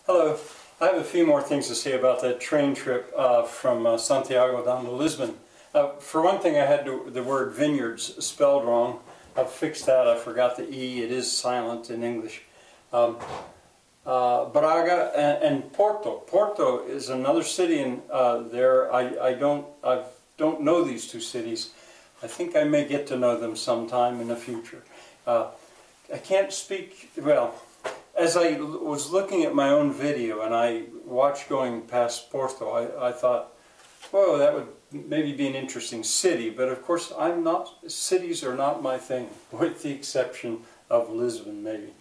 Hello. I have a few more things to say about that train trip from Santiago down to Lisbon. For one thing, I had the word vineyards spelled wrong. I've fixed that. I forgot the E. It is silent in English. Braga and Porto. Porto is another city in there. I don't know these two cities. I think I may get to know them sometime in the future. I can't speak, well, as I was looking at my own video and I watched going past Porto, I thought, whoa, that would maybe be an interesting city, but of course cities are not my thing, with the exception of Lisbon maybe.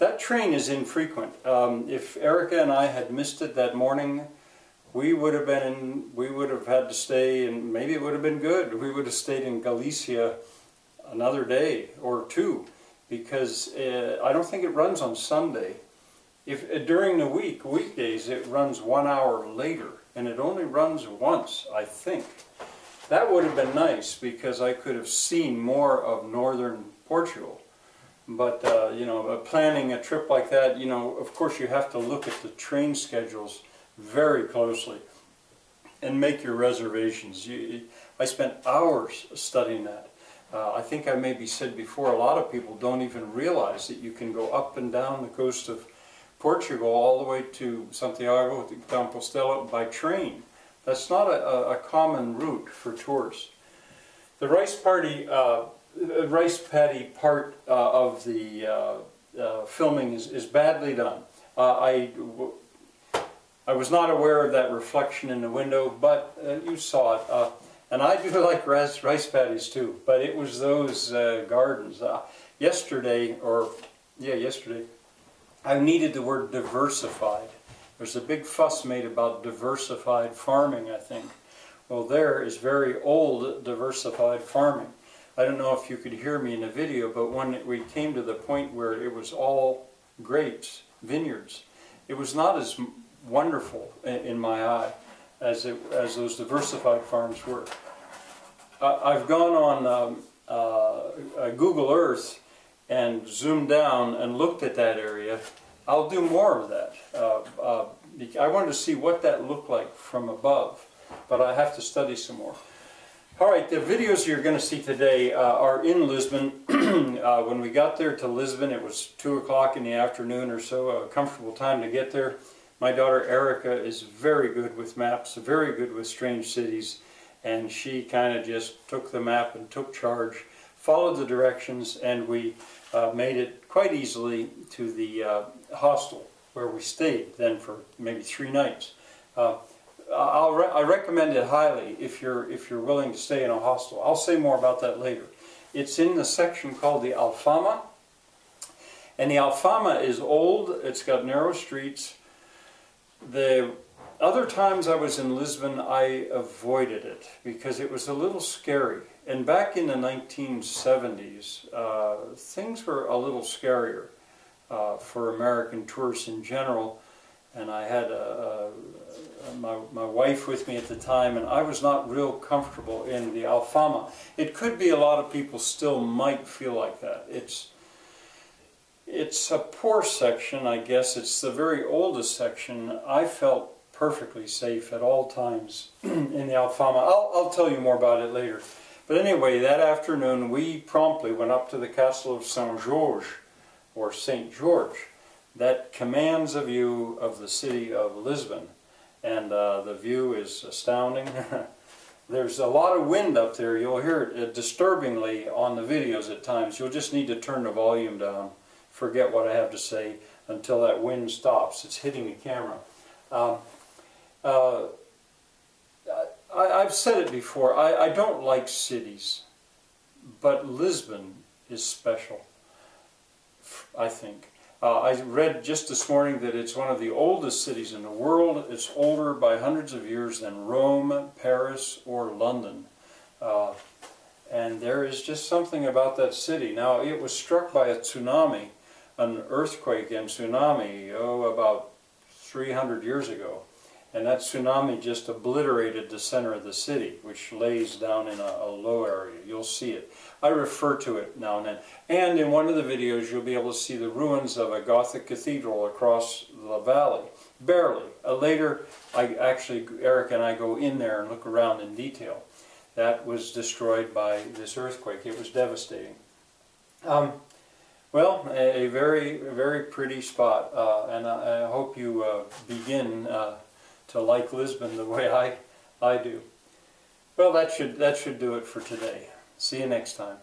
That train is infrequent. If Erica and I had missed it that morning, we would have had to stay, and maybe it would have been good. We would have stayed in Galicia another day or two, because I don't think it runs on Sunday. If during the weekdays, it runs 1 hour later, and it only runs once, I think. That would have been nice, because I could have seen more of northern Portugal. But you know, planning a trip like that, you know, of course you have to look at the train schedules very closely and make your reservations. I spent hours studying that. I think I maybe said before, a lot of people don't even realize that you can go up and down the coast of Portugal all the way to Santiago de Compostela by train. That's not a common route for tourists. The rice paddy part of the filming is badly done. I was not aware of that reflection in the window, but you saw it. And I do like rice paddies too, but it was those gardens. Yesterday, I needed the word diversified. There's a big fuss made about diversified farming, I think. Well, there is very old diversified farming. I don't know if you could hear me in the video, but when we came to the point where it was all grapes, vineyards, it was not as wonderful in my eye as those diversified farms were. I've gone on Google Earth and zoomed down and looked at that area. I'll do more of that. I wanted to see what that looked like from above, but I have to study some more. All right, the videos you're going to see today are in Lisbon. When we got there to Lisbon, it was 2 o'clock in the afternoon or so, a comfortable time to get there. My daughter Erica is very good with maps, very good with strange cities, and she kind of just took the map and took charge, followed the directions, and we made it quite easily to the hostel where we stayed then for maybe 3 nights. I recommend it highly if you're willing to stay in a hostel. I'll say more about that later. It's in the section called the Alfama, and the Alfama is old. It's got narrow streets. The other times I was in Lisbon, I avoided it because it was a little scary. And back in the 1970s, things were a little scarier for American tourists in general. And I had my wife with me at the time, and I was not real comfortable in the Alfama. It could be a lot of people still might feel like that. It's a poor section, I guess. It's the very oldest section. I felt perfectly safe at all times in the Alfama. I'll tell you more about it later. But anyway, that afternoon we promptly went up to the Castle of Sao Jorge, or St. George, that commands a view of the city of Lisbon. And the view is astounding. There's a lot of wind up there. You'll hear it disturbingly on the videos at times. You'll just need to turn the volume down. Forget what I have to say until that wind stops. It's hitting the camera. I've said it before. I don't like cities, but Lisbon is special, I think. I read just this morning that it's one of the oldest cities in the world. It's older by hundreds of years than Rome, Paris, or London. And there is just something about that city. Now, it was struck by a tsunami, an earthquake and tsunami, about 300 years ago. And that tsunami just obliterated the center of the city, which lays down in a low area. You'll see it. I refer to it now and then. And in one of the videos, you'll be able to see the ruins of a Gothic cathedral across the valley. Barely. Later, Eric and I go in there and look around in detail. That was destroyed by this earthquake. It was devastating. Well, a very, very pretty spot, and I hope you begin to like Lisbon the way I do. Well, that should do it for today. See you next time.